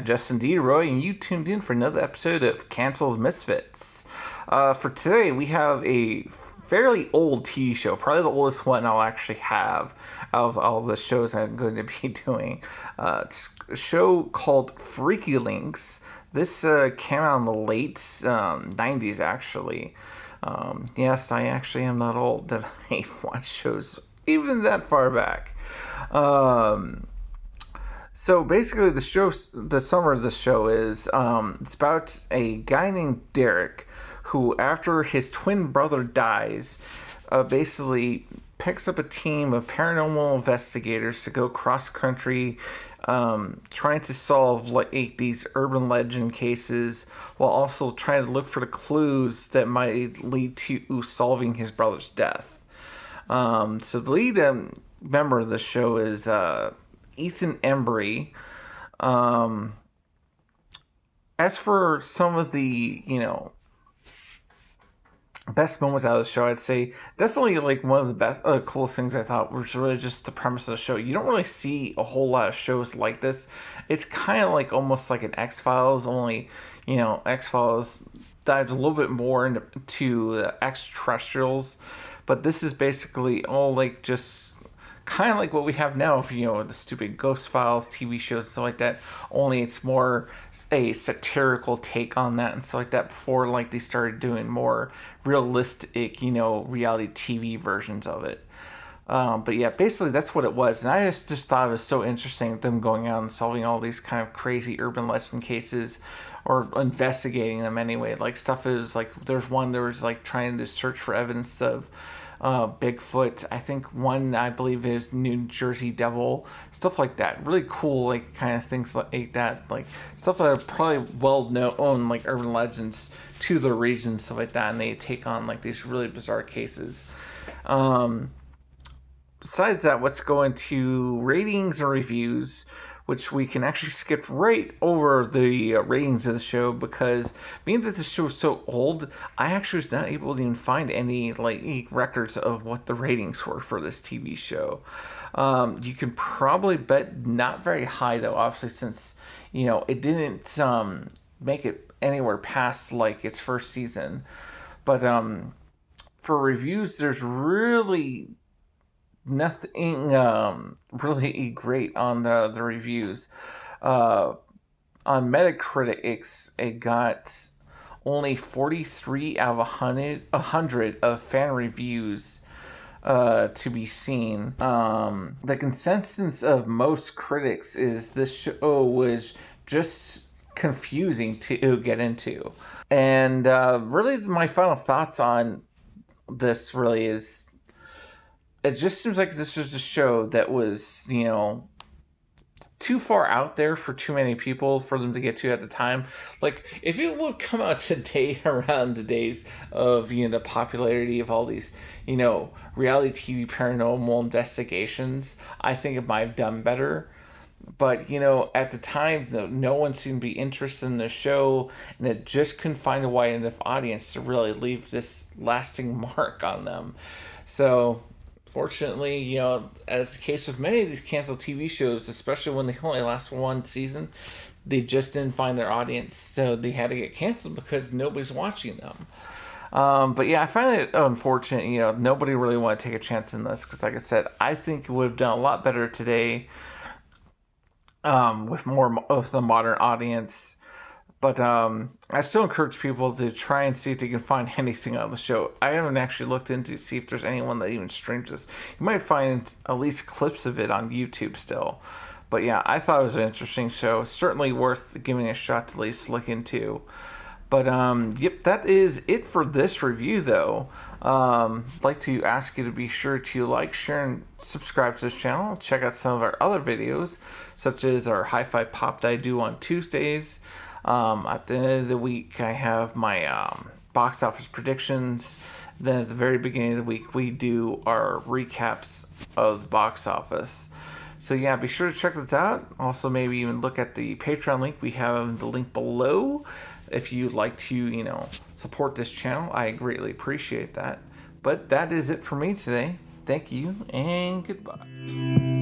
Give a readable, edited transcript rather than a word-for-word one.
am Justin DeRoy, and you tuned in for another episode of Canceled Misfits. For today, we have a fairly old TV show, probably the oldest one I'll actually have of all the shows I'm going to be doing. It's a show called FreakyLinks. This came out in the late 90s, actually. Yes, I actually am not old that I watch shows even that far back. So basically, the summary of the show is it's about a guy named Derek who, after his twin brother dies, basically picks up a team of paranormal investigators to go cross country, trying to solve these urban legend cases, while also trying to look for the clues that might lead to solving his brother's death. So the lead member of the show is Ethan Embry. As for some of the, best moments out of the show, I'd say definitely one of the best, coolest things I thought was really just the premise of the show. You don't really see a whole lot of shows like this. It's kind of almost like an X-Files, only, X-Files dives a little bit more into extraterrestrials, but this is basically all just kind of like what we have now, the stupid Ghost Files TV shows and stuff like that, only it's more a satirical take on that and stuff like that, before they started doing more realistic, reality TV versions of it. But yeah, basically that's what it was, and I just thought it was so interesting, them going out and solving all these kind of crazy urban legend cases, or investigating them anyway. Stuff is there was trying to search for evidence of Bigfoot. I think one, I believe, is New Jersey Devil, stuff like that. Really cool, kind of things like that, stuff that are probably well known, urban legends to the region, stuff like that, and they take on these really bizarre cases. Besides that, let's go into ratings and reviews, which we can actually skip right over the ratings of the show, because being that the show is so old, I actually was not able to even find any records of what the ratings were for this TV show. You can probably bet not very high, though, obviously, since it didn't make it anywhere past its first season. But for reviews, there's really nothing really great on the reviews. On Metacritic, it got only 43 out of 100 of fan reviews to be seen. The consensus of most critics is this show was just confusing to get into. And really, my final thoughts on this really is, it just seems like this was a show that was, too far out there for too many people for them to get to at the time. If it would come out today, around the days of, the popularity of all these, reality TV paranormal investigations, I think it might have done better. But, at the time, no one seemed to be interested in the show, and it just couldn't find a wide enough audience to really leave this lasting mark on them. So, fortunately, as the case with many of these canceled TV shows, especially when they only last one season, they just didn't find their audience, so they had to get canceled because nobody's watching them. But yeah, I find it unfortunate, nobody really wanted to take a chance in this, because like I said, I think it would have done a lot better today with more of the modern audience. But I still encourage people to try and see if they can find anything on the show. I haven't actually looked into to see if there's anyone that even streams this. You might find at least clips of it on YouTube still. But yeah, I thought it was an interesting show. Certainly worth giving a shot to at least look into. But yep, that is it for this review, though. I'd like to ask you to be sure to like, share, and subscribe to this channel. Check out some of our other videos, such as our Hi-Fi Pop that I do on Tuesdays. At the end of the week, I have my box office predictions. Then at the very beginning of the week, we do our recaps of the box office. So yeah, be sure to check this out. Also, maybe even look at the Patreon link. We have the link below if you'd like to, support this channel. I greatly appreciate that. But that is it for me today. Thank you, and goodbye.